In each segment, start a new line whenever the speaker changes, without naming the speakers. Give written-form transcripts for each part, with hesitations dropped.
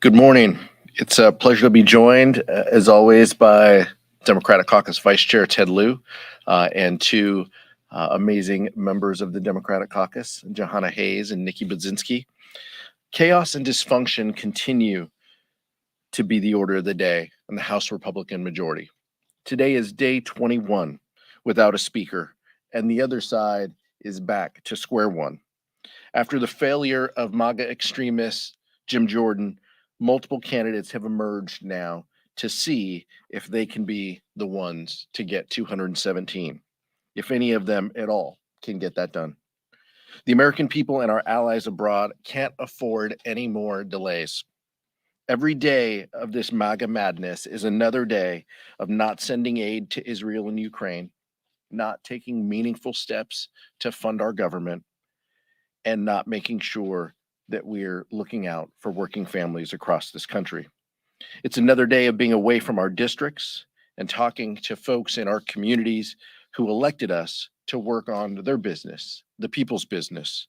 Good morning. It's a pleasure to be joined, as always, by Democratic Caucus Vice Chair Ted Lieu and two amazing members of the Democratic Caucus, Johanna Hayes and Nikki Budzinski. Chaos and dysfunction continue to be the order of the day in the House Republican majority. Today is day 21 without a speaker, and the other side is back to square one. After the failure of MAGA extremists Jim Jordan, multiple candidates have emerged now to see if they can be the ones to get 217, if any of them at all can get that done. The American people and our allies abroad can't afford any more delays. Every day of this MAGA madness is another day of not sending aid to Israel and Ukraine, not taking meaningful steps to fund our government, and not making sure that we're looking out for working families across this country. It's another day of being away from our districts and talking to folks in our communities who elected us to work on their business, the people's business,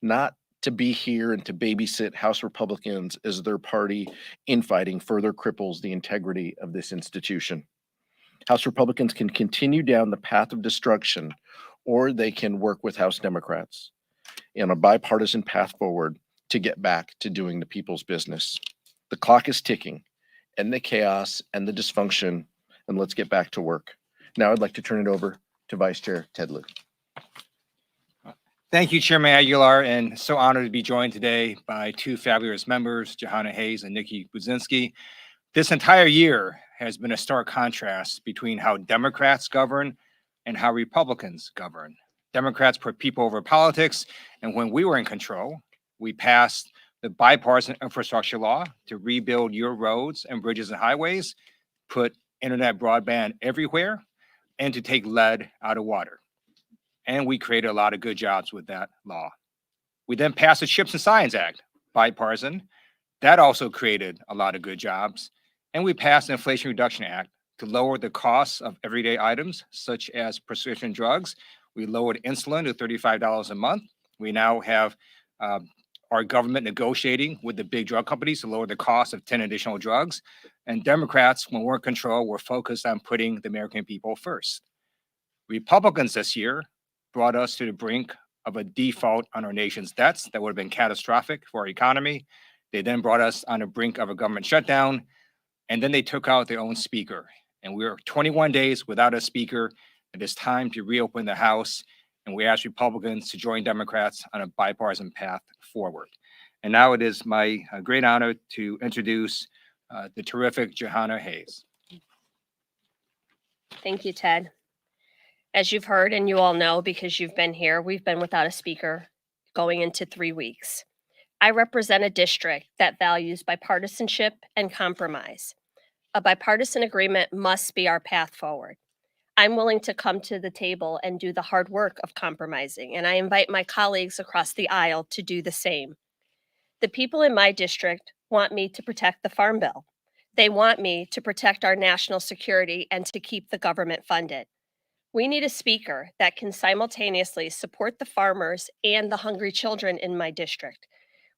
not to be here and to babysit House Republicans as their party infighting further cripples the integrity of this institution. House Republicans can continue down the path of destruction, or they can work with House Democrats in a bipartisan path forward to get back to doing the people's business. The clock is ticking, and the chaos and the dysfunction, and let's get back to work. Now I'd like to turn it over to Vice Chair Ted Lieu.
Thank you, Chairman Aguilar, and so honored to be joined today by two fabulous members, Johanna Hayes and Nikki Budzinski. This entire year has been a stark contrast between how Democrats govern and how Republicans govern. Democrats put people over politics, and when we were in control, we passed the bipartisan infrastructure law to rebuild your roads and bridges and highways, put internet broadband everywhere, and to take lead out of water. And we created a lot of good jobs with that law. We then passed the Chips and Science Act, bipartisan. That also created a lot of good jobs. And we passed the Inflation Reduction Act to lower the costs of everyday items, such as prescription drugs. We lowered insulin to $35 a month. We now have our government negotiating with the big drug companies to lower the cost of 10 additional drugs. And Democrats, when we're in control, were focused on putting the American people first. Republicans this year brought us to the brink of a default on our nation's debts that would have been catastrophic for our economy. They then brought us on the brink of a government shutdown, and then they took out their own speaker. And we were 21 days without a speaker. It is time to reopen the House, and we ask Republicans to join Democrats on a bipartisan path forward. And now it is my great honor to introduce the terrific Johanna Hayes.
Thank you, Ted. As you've heard, and you all know because you've been here, we've been without a speaker going into 3 weeks. I represent a district that values bipartisanship and compromise. A bipartisan agreement must be our path forward. I'm willing to come to the table and do the hard work of compromising, and I invite my colleagues across the aisle to do the same. The people in my district want me to protect the Farm Bill. They want me to protect our national security and to keep the government funded. We need a speaker that can simultaneously support the farmers and the hungry children in my district.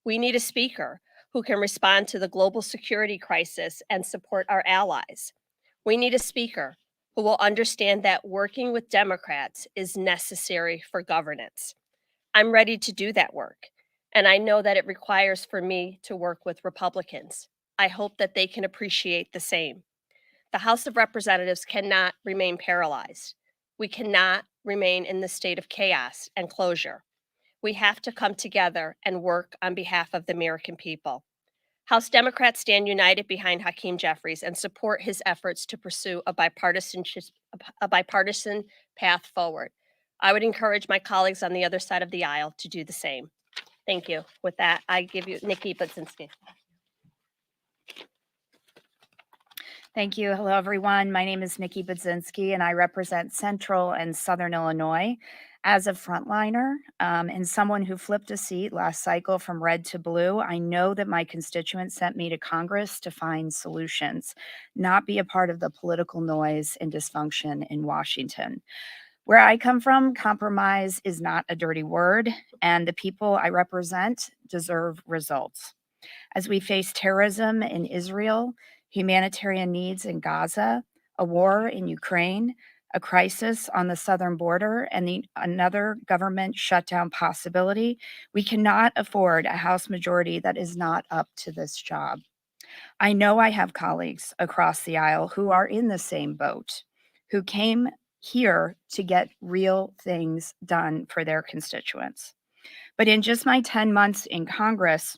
We need a speaker who can respond to the global security crisis and support our allies. We need a speaker who will understand that working with Democrats is necessary for governance. I'm ready to do that work, and I know that it requires for me to work with Republicans. I hope that they can appreciate the same. The House of Representatives cannot remain paralyzed. We cannot remain in the state of chaos and closure. We have to come together and work on behalf of the American people. House Democrats stand united behind Hakeem Jeffries and support his efforts to pursue a bipartisan path forward. I would encourage my colleagues on the other side of the aisle to do the same. Thank you. With that, I give you Nikki Budzinski.
Thank you. Hello, everyone. My name is Nikki Budzinski, and I represent Central and Southern Illinois. As a frontliner and someone who flipped a seat last cycle from red to blue, I know that my constituents sent me to Congress to find solutions, not be a part of the political noise and dysfunction in Washington. Where I come from, compromise is not a dirty word, and the people I represent deserve results. As we face terrorism in Israel, humanitarian needs in Gaza, a war in Ukraine, a crisis on the southern border, and another government shutdown possibility, we cannot afford a House majority that is not up to this job. I know I have colleagues across the aisle who are in the same boat, who came here to get real things done for their constituents. But in just my 10 months in Congress,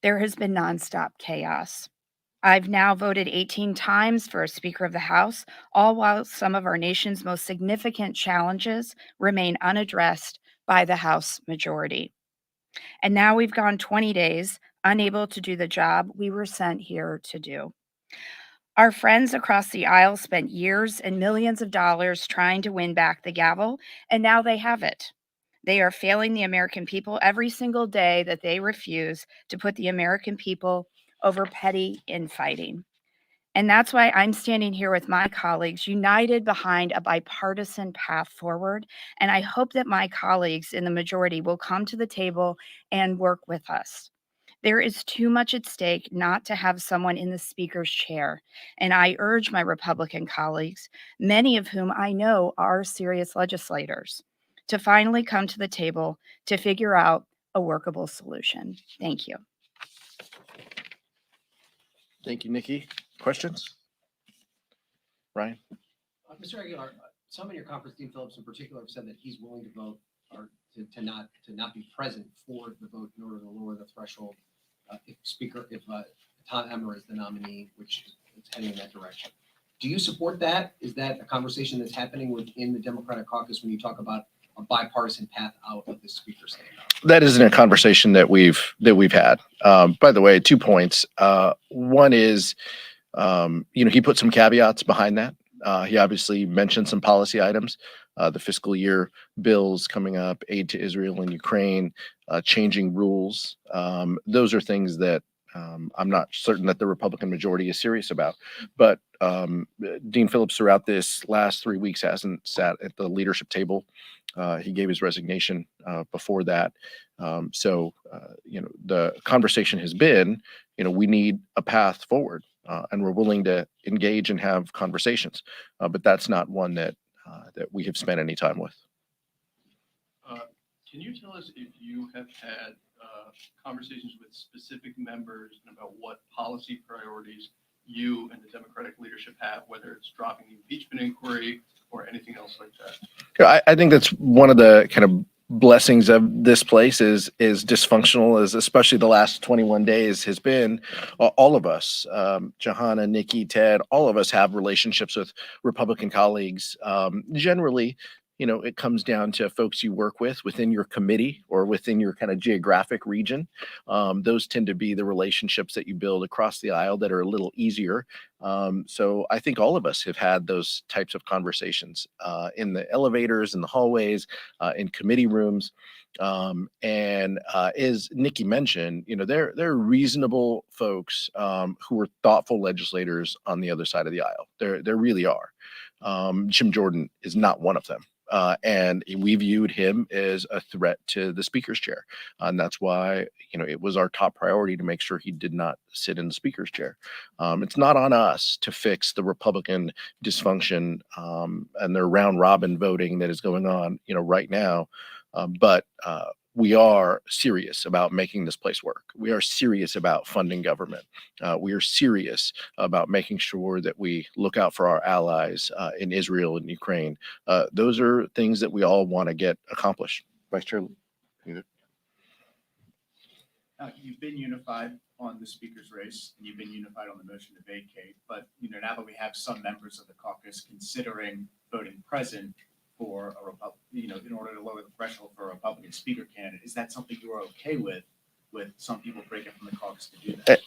there has been nonstop chaos. I've now voted 18 times for a Speaker of the House, all while some of our nation's most significant challenges remain unaddressed by the House majority. And now we've gone 20 days unable to do the job we were sent here to do. Our friends across the aisle spent years and millions of dollars trying to win back the gavel, and now they have it. They are failing the American people every single day that they refuse to put the American people over petty infighting. And that's why I'm standing here with my colleagues, united behind a bipartisan path forward. And I hope that my colleagues in the majority will come to the table and work with us. There is too much at stake not to have someone in the Speaker's chair. And I urge my Republican colleagues, many of whom I know are serious legislators, to finally come to the table to figure out a workable solution. Thank you.
Thank you, Nikki. Questions? Ryan?
Mr. Aguilar, some in your conference, Dean Phillips in particular, have said that he's willing to vote or to not be present for the vote in order to lower the threshold if Tom Emmer is the nominee, which is heading in that direction. Do you support that? Is that a conversation that's happening within the Democratic caucus when you talk about a bipartisan path out of the Speaker standing up?
That isn't a conversation that we've had. By the way, 2 points. One is, he put some caveats behind that. He obviously mentioned some policy items, the fiscal year bills coming up, aid to Israel and Ukraine, changing rules. Those are things that I'm not certain that the Republican majority is serious about. But Dean Phillips throughout this last 3 weeks hasn't sat at the leadership table. He gave his resignation before that. So the conversation has been, we need a path forward. And we're willing to engage and have conversations, but that's not one that we have spent any time with.
Can you tell us if you have had conversations with specific members and about what policy priorities you and the Democratic leadership have, whether it's dropping the impeachment inquiry or anything else like that?
I think that's one of the kind of blessings of this place is dysfunctional as especially the last 21 days has been. All of us, Johanna, Nikki, Ted, all of us have relationships with Republican colleagues. Generally, it comes down to folks you work with within your committee or within your kind of geographic region. Those tend to be the relationships that you build across the aisle that are a little easier. So I think all of us have had those types of conversations in the elevators, in the hallways, in committee rooms. And as Nikki mentioned, there are reasonable folks who are thoughtful legislators on the other side of the aisle. There really are. Jim Jordan is not one of them. And we viewed him as a threat to the Speaker's chair. And that's why, it was our top priority to make sure he did not sit in the Speaker's chair. It's not on us to fix the Republican dysfunction and their round robin voting that is going on, right now. But we are serious about making this place work. We are serious about funding government. We are serious about making sure that we look out for our allies in Israel and Ukraine. Those are things that we all want to get accomplished. Vice Chair Lieu.
You've been unified on the Speaker's race, and you've been unified on the motion to vacate. But now that we have some members of the caucus considering voting present for a Republican, in order to lower the threshold for a Republican Speaker candidate, is that something you are okay with some people breaking from the caucus to do that?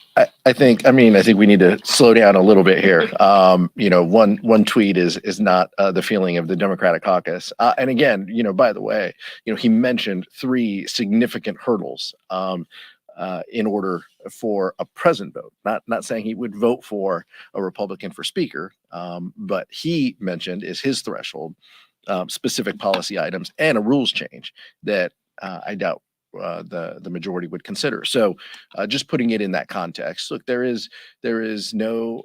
I think we need to slow down a little bit here. One tweet is not the feeling of the Democratic caucus. And again, by the way, he mentioned 3 significant hurdles in order for a present vote. Not saying he would vote for a Republican for Speaker, but he mentioned is his threshold, specific policy items and a rules change that I doubt the majority would consider. So just putting it in that context, look, there is no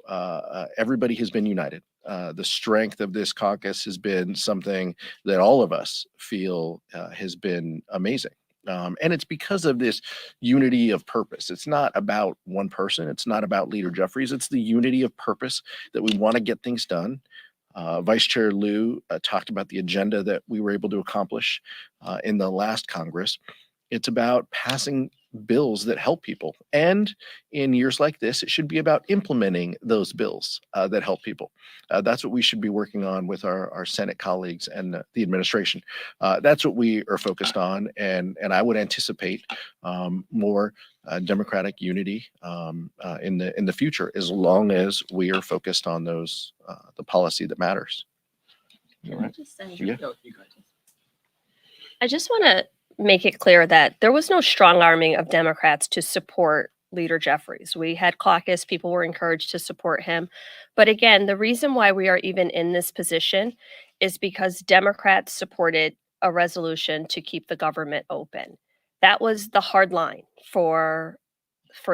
everybody has been united. The strength of this caucus has been something that all of us feel has been amazing. And it's because of this unity of purpose. It's not about one person. It's not about Leader Jeffries. It's the unity of purpose that we want to get things done. Vice Chair Lieu talked about the agenda that we were able to accomplish in the last Congress. It's about passing bills that help people. And in years like this, it should be about implementing those bills that help people. That's what we should be working on with our Senate colleagues and the administration. That's what we are focused on. And I would anticipate more Democratic unity in the future, as long as we are focused on those the policy that matters.
Can I just say,
Yeah.
I just want to make it clear that there was no strong arming of Democrats to support Leader Jeffries. We had caucus, people were encouraged to support him. But again, the reason why we are even in this position is because Democrats supported a resolution to keep the government open. That was the hard line for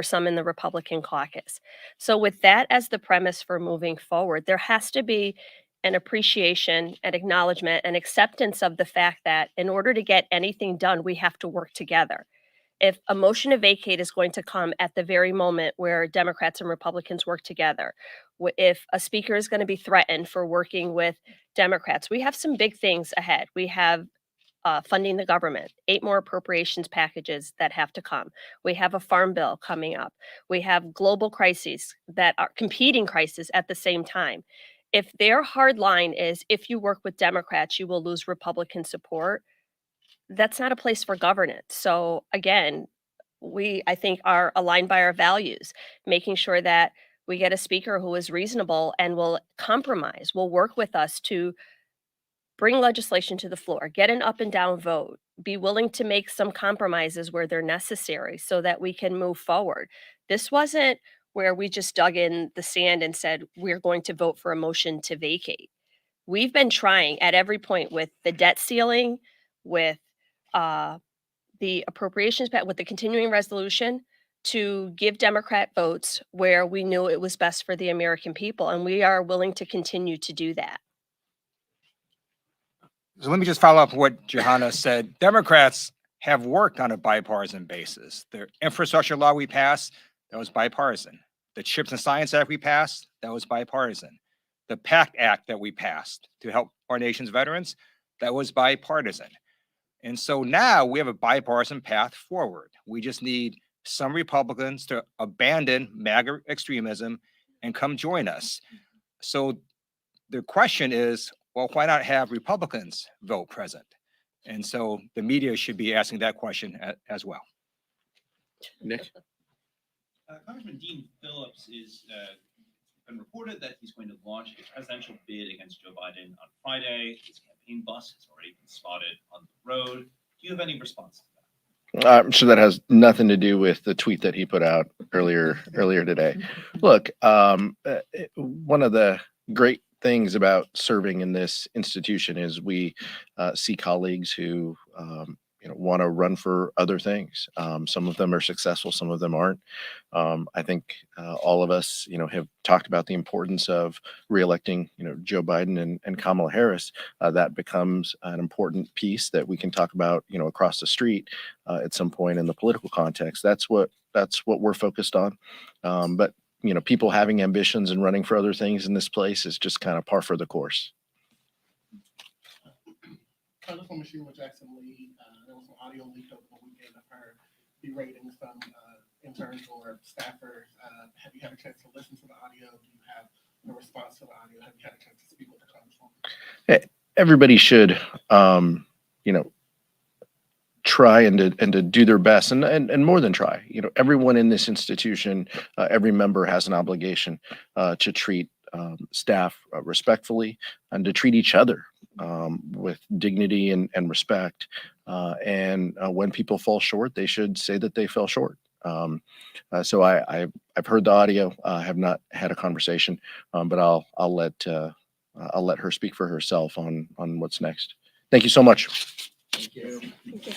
some in the Republican caucus. So with that as the premise for moving forward, there has to be an appreciation, an acknowledgement, an acceptance of the fact that in order to get anything done, we have to work together. If a motion to vacate is going to come at the very moment where Democrats and Republicans work together, if a speaker is going to be threatened for working with Democrats, we have some big things ahead. We have funding the government, 8 more appropriations packages that have to come. We have a farm bill coming up. We have global crises that are competing crises at the same time. If their hard line is if you work with Democrats, you will lose Republican support, that's not a place for governance. So again, we, I think, are aligned by our values, making sure that we get a speaker who is reasonable and will compromise, will work with us to bring legislation to the floor, get an up and down vote, be willing to make some compromises where they're necessary so that we can move forward. This wasn't where we just dug in the sand and said, we're going to vote for a motion to vacate. We've been trying at every point with the debt ceiling, with the appropriations, with the continuing resolution, to give Democrat votes where we knew it was best for the American people. And we are willing to continue to do that.
So let me just follow up what Johanna said. Democrats have worked on a bipartisan basis. The infrastructure law we passed, that was bipartisan. The CHIPS and Science Act we passed, that was bipartisan. The PACT Act that we passed to help our nation's veterans, that was bipartisan. And so now we have a bipartisan path forward. We just need some Republicans to abandon MAGA extremism and come join us. So the question is, well, why not have Republicans vote present? And so the media should be asking that question as well.
Nick?
Congressman Dean Phillips is been reported that he's going to launch a presidential bid against Joe Biden on Friday. His campaign bus has already been spotted on the road. Do you have any response to that?
I'm sure that has nothing to do with the tweet that he put out earlier today. Look, one of the great things about serving in this institution is we see colleagues who want to run for other things. Some of them are successful, some of them aren't. I think all of us, have talked about the importance of reelecting, Joe Biden and Kamala Harris. That becomes an important piece that we can talk about, across the street at some point in the political context. That's what we're focused on. But people having ambitions and running for other things in this place is just kind of par for the course.
Congresswoman Sheila Jackson Lee, there was some audio leaked over the weekend of her berating some interns or staffers. Have you had a chance to listen to the audio? Do you have a response to the audio? Have you had a chance to speak with the Congresswoman?
Everybody should, try and to do their best and more than try. Everyone in this institution, every member has an obligation to treat staff respectfully and to treat each other with dignity and respect. And when people fall short, they should say that they fell short. So I've heard the audio. I have not had a conversation, but I'll let her speak for herself on what's next. Thank you so much.
Thank you.
Thank you.